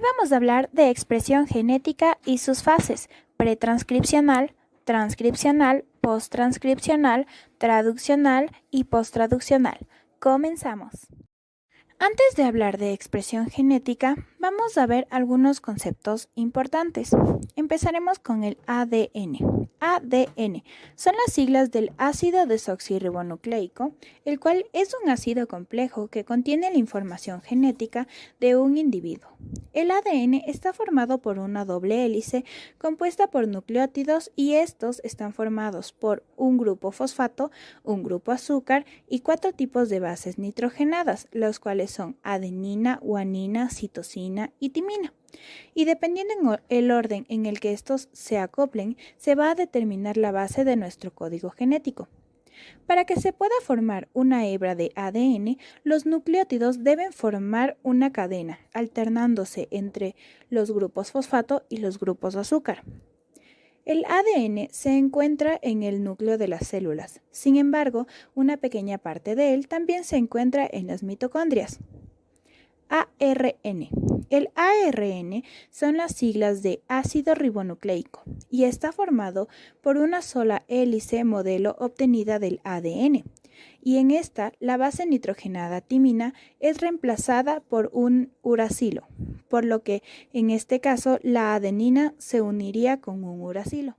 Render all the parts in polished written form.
vamos a hablar de expresión genética y sus fases: pretranscripcional, transcripcional, posttranscripcional, traduccional y posttraduccional. Comenzamos. Antes de hablar de expresión genética, vamos a ver algunos conceptos importantes. Empezaremos con el ADN. ADN son las siglas del ácido desoxirribonucleico, el cual es un ácido complejo que contiene la información genética de un individuo. El ADN está formado por una doble hélice compuesta por nucleótidos y estos están formados por un grupo fosfato, un grupo azúcar y 4 tipos de bases nitrogenadas, los cuales son adenina, guanina, citosina y timina. Y dependiendo el orden en el que estos se acoplen, se va a determinar la base de nuestro código genético. Para que se pueda formar una hebra de ADN, los nucleótidos deben formar una cadena, alternándose entre los grupos fosfato y los grupos azúcar. El ADN se encuentra en el núcleo de las células. Sin embargo, una pequeña parte de él también se encuentra en las mitocondrias. ARN. El ARN son las siglas de ácido ribonucleico y está formado por una sola hélice modelo obtenida del ADN. Y en esta, la base nitrogenada timina es reemplazada por un uracilo, por lo que en este caso la adenina se uniría con un uracilo.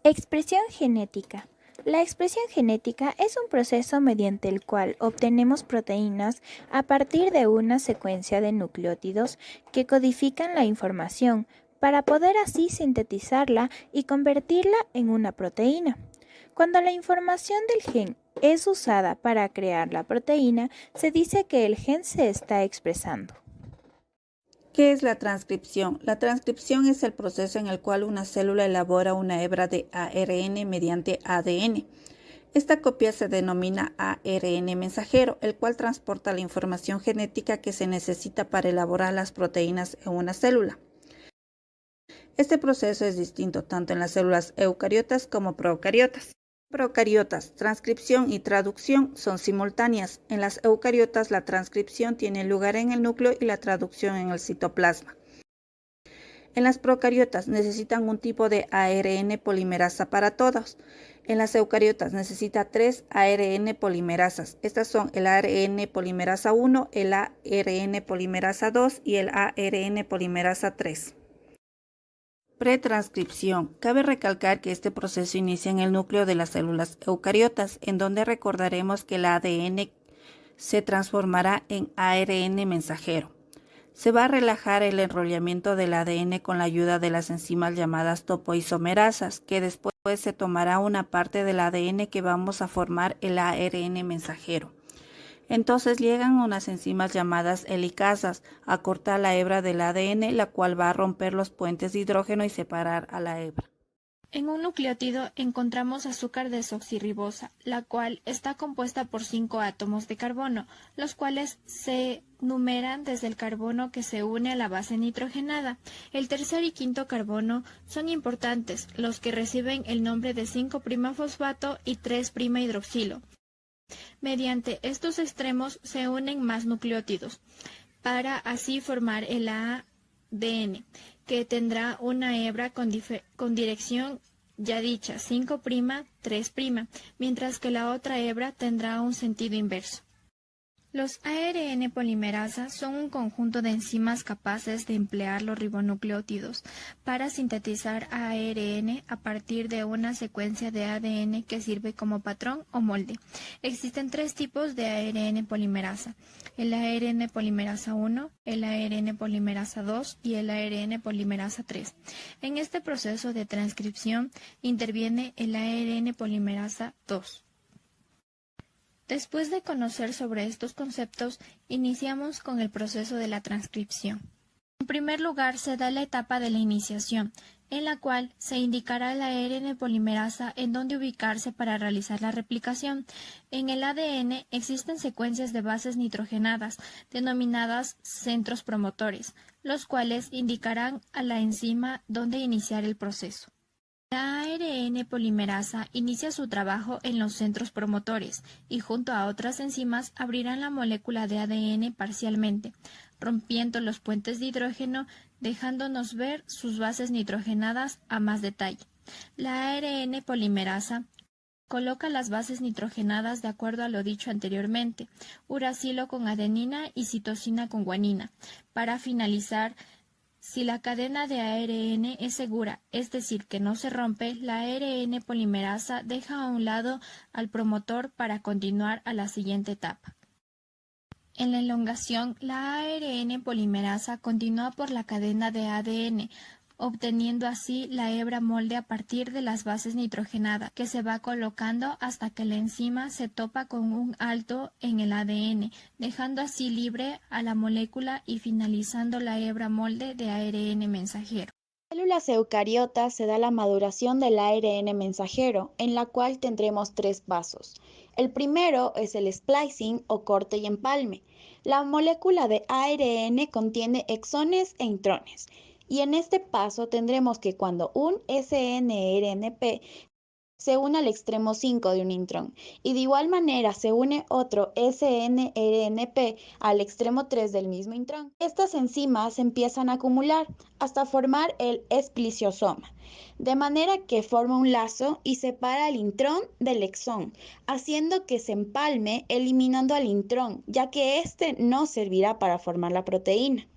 Expresión genética. La expresión genética es un proceso mediante el cual obtenemos proteínas a partir de una secuencia de nucleótidos que codifican la información para poder así sintetizarla y convertirla en una proteína. Cuando la información del gen es usada para crear la proteína, se dice que el gen se está expresando. ¿Qué es la transcripción? La transcripción es el proceso en el cual una célula elabora una hebra de ARN mediante ADN. Esta copia se denomina ARN mensajero, el cual transporta la información genética que se necesita para elaborar las proteínas en una célula. Este proceso es distinto tanto en las células eucariotas como procariotas. Procariotas, transcripción y traducción son simultáneas. En las eucariotas la transcripción tiene lugar en el núcleo y la traducción en el citoplasma. En las procariotas necesitan un tipo de ARN polimerasa para todos. En las eucariotas necesita 3 ARN polimerasas. Estas son el ARN polimerasa 1, el ARN polimerasa 2 y el ARN polimerasa 3. Pretranscripción. Cabe recalcar que este proceso inicia en el núcleo de las células eucariotas, en donde recordaremos que el ADN se transformará en ARN mensajero. Se va a relajar el enrollamiento del ADN con la ayuda de las enzimas llamadas topoisomerasas, que después se tomará una parte del ADN que vamos a formar el ARN mensajero. Entonces llegan unas enzimas llamadas helicasas a cortar la hebra del ADN, la cual va a romper los puentes de hidrógeno y separar a la hebra. En un nucleótido encontramos azúcar desoxirribosa, la cual está compuesta por 5 átomos de carbono, los cuales se numeran desde el carbono que se une a la base nitrogenada. El tercer y quinto carbono son importantes, los que reciben el nombre de 5'-fosfato y 3'-hidroxilo. Mediante estos extremos se unen más nucleótidos, para así formar el ADN, que tendrá una hebra con dirección ya dicha, 5', 3', mientras que la otra hebra tendrá un sentido inverso. Los ARN polimerasas son un conjunto de enzimas capaces de emplear los ribonucleótidos para sintetizar ARN a partir de una secuencia de ADN que sirve como patrón o molde. Existen 3 tipos de ARN polimerasa: el ARN polimerasa 1, el ARN polimerasa 2 y el ARN polimerasa 3. En este proceso de transcripción interviene el ARN polimerasa 2. Después de conocer sobre estos conceptos, iniciamos con el proceso de la transcripción. En primer lugar, se da la etapa de la iniciación, en la cual se indicará la ARN polimerasa en dónde ubicarse para realizar la replicación. En el ADN existen secuencias de bases nitrogenadas, denominadas centros promotores, los cuales indicarán a la enzima dónde iniciar el proceso. La ARN polimerasa inicia su trabajo en los centros promotores y junto a otras enzimas abrirán la molécula de ADN parcialmente, rompiendo los puentes de hidrógeno, dejándonos ver sus bases nitrogenadas a más detalle. La ARN polimerasa coloca las bases nitrogenadas de acuerdo a lo dicho anteriormente, uracilo con adenina y citosina con guanina. Para finalizar, si la cadena de ARN es segura, es decir, que no se rompe, la ARN polimerasa deja a un lado al promotor para continuar a la siguiente etapa. En la elongación, la ARN polimerasa continúa por la cadena de ADN, obteniendo así la hebra molde a partir de las bases nitrogenadas, que se va colocando hasta que la enzima se topa con un alto en el ADN, dejando así libre a la molécula y finalizando la hebra molde de ARN mensajero. En células eucariotas se da la maduración del ARN mensajero, en la cual tendremos 3 pasos. El primero es el splicing o corte y empalme. La molécula de ARN contiene exones e intrones. Y en este paso tendremos que cuando un SNRNP se une al extremo 5 de un intrón y de igual manera se une otro SNRNP al extremo 3 del mismo intrón, estas enzimas se empiezan a acumular hasta formar el espliciosoma, de manera que forma un lazo y separa el intrón del exón, haciendo que se empalme eliminando al intrón, ya que este no servirá para formar la proteína.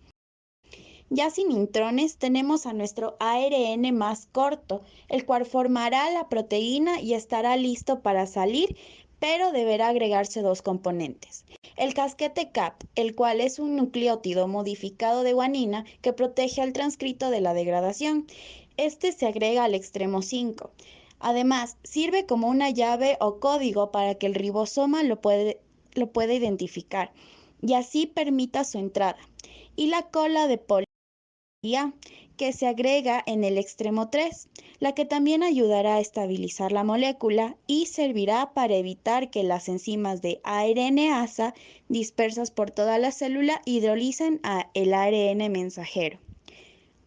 Ya sin intrones tenemos a nuestro ARN más corto, el cual formará la proteína y estará listo para salir, pero deberá agregarse 2 componentes. El casquete CAP, el cual es un nucleótido modificado de guanina que protege al transcrito de la degradación. Este se agrega al extremo 5. Además, sirve como una llave o código para que el ribosoma lo pueda identificar y así permita su entrada. Y la cola de que se agrega en el extremo 3, la que también ayudará a estabilizar la molécula y servirá para evitar que las enzimas de ARNasa dispersas por toda la célula hidrolicen el ARN mensajero.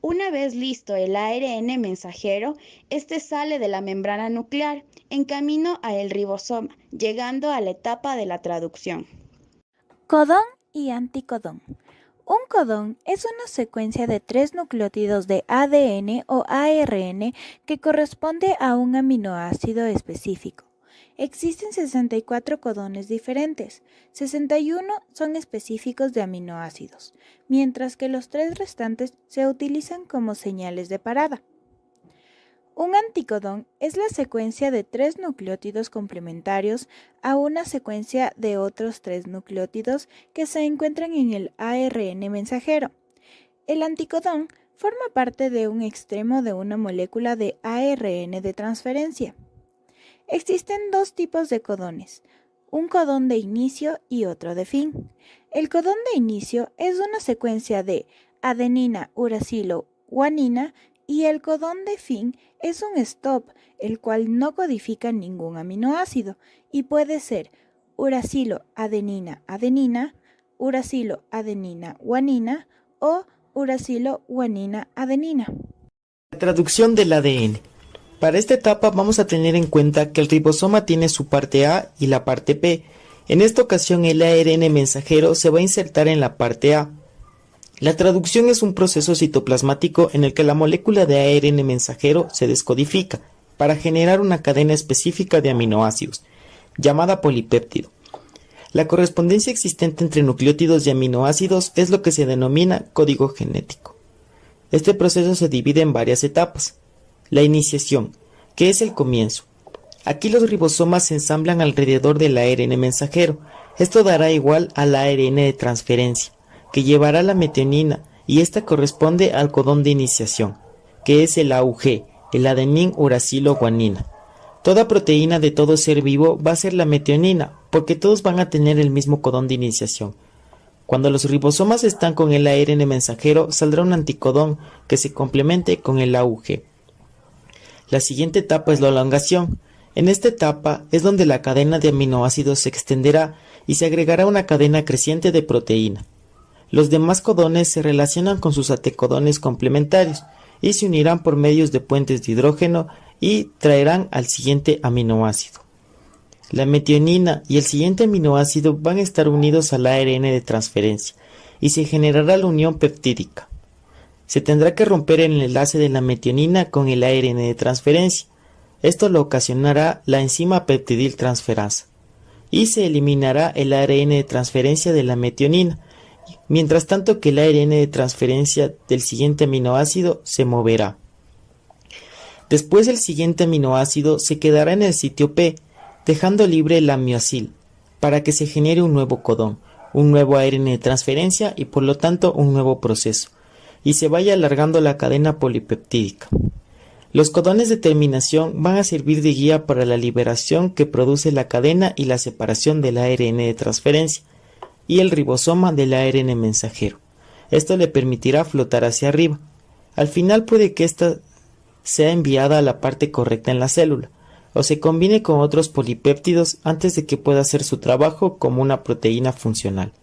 Una vez listo el ARN mensajero, este sale de la membrana nuclear en camino al ribosoma, llegando a la etapa de la traducción. Codón y anticodón. Un codón es una secuencia de 3 nucleótidos de ADN o ARN que corresponde a un aminoácido específico. Existen 64 codones diferentes, 61 son específicos de aminoácidos, mientras que los 3 restantes se utilizan como señales de parada. Un anticodón es la secuencia de 3 nucleótidos complementarios a una secuencia de otros 3 nucleótidos que se encuentran en el ARN mensajero. El anticodón forma parte de un extremo de una molécula de ARN de transferencia. Existen 2 tipos de codones, un codón de inicio y otro de fin. El codón de inicio es una secuencia de adenina, uracilo, guanina, y el codón de fin es un stop, el cual no codifica ningún aminoácido y puede ser uracilo, adenina, adenina, uracilo, adenina, guanina o uracilo, guanina, adenina. La traducción del ADN. Para esta etapa vamos a tener en cuenta que el ribosoma tiene su parte A y la parte P. En esta ocasión el ARN mensajero se va a insertar en la parte A. La traducción es un proceso citoplasmático en el que la molécula de ARN mensajero se descodifica para generar una cadena específica de aminoácidos, llamada polipéptido. La correspondencia existente entre nucleótidos y aminoácidos es lo que se denomina código genético. Este proceso se divide en varias etapas. La iniciación, que es el comienzo. Aquí los ribosomas se ensamblan alrededor del ARN mensajero. Esto dará igual al ARN de transferencia, que llevará la metionina, y esta corresponde al codón de iniciación, que es el AUG, el adenín uracilo guanina. Toda proteína de todo ser vivo va a ser la metionina, porque todos van a tener el mismo codón de iniciación. Cuando los ribosomas están con el ARN mensajero, saldrá un anticodón que se complemente con el AUG. La siguiente etapa es la elongación. En esta etapa es donde la cadena de aminoácidos se extenderá y se agregará una cadena creciente de proteína. Los demás codones se relacionan con sus anticodones complementarios y se unirán por medios de puentes de hidrógeno y traerán al siguiente aminoácido. La metionina y el siguiente aminoácido van a estar unidos al ARN de transferencia y se generará la unión peptídica. Se tendrá que romper el enlace de la metionina con el ARN de transferencia. Esto lo ocasionará la enzima peptidiltransferasa y se eliminará el ARN de transferencia de la metionina, mientras tanto que el ARN de transferencia del siguiente aminoácido se moverá. Después el siguiente aminoácido se quedará en el sitio P, dejando libre la miosil, para que se genere un nuevo codón, un nuevo ARN de transferencia y por lo tanto un nuevo proceso, y se vaya alargando la cadena polipeptídica. Los codones de terminación van a servir de guía para la liberación que produce la cadena y la separación del ARN de transferencia y el ribosoma del ARN mensajero. Esto le permitirá flotar hacia arriba. Al final puede que ésta sea enviada a la parte correcta en la célula, o se combine con otros polipéptidos antes de que pueda hacer su trabajo como una proteína funcional.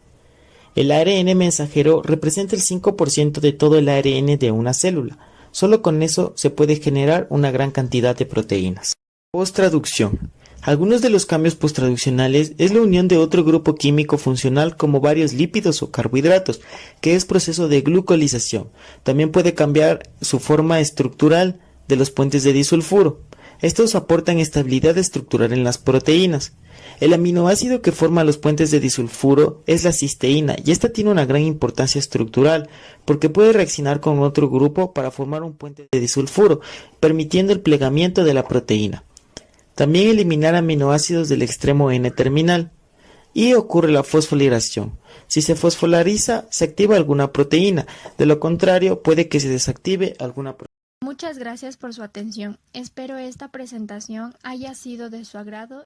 El ARN mensajero representa el 5% de todo el ARN de una célula. Solo con eso se puede generar una gran cantidad de proteínas. Posttraducción. Algunos de los cambios posttraduccionales es la unión de otro grupo químico funcional como varios lípidos o carbohidratos, que es proceso de glucolización. También puede cambiar su forma estructural de los puentes de disulfuro. Estos aportan estabilidad estructural en las proteínas. El aminoácido que forma los puentes de disulfuro es la cisteína y esta tiene una gran importancia estructural porque puede reaccionar con otro grupo para formar un puente de disulfuro, permitiendo el plegamiento de la proteína. También eliminar aminoácidos del extremo N-terminal. Y ocurre la fosforilación. Si se fosfolariza, se activa alguna proteína. De lo contrario, puede que se desactive alguna proteína. Muchas gracias por su atención. Espero esta presentación haya sido de su agrado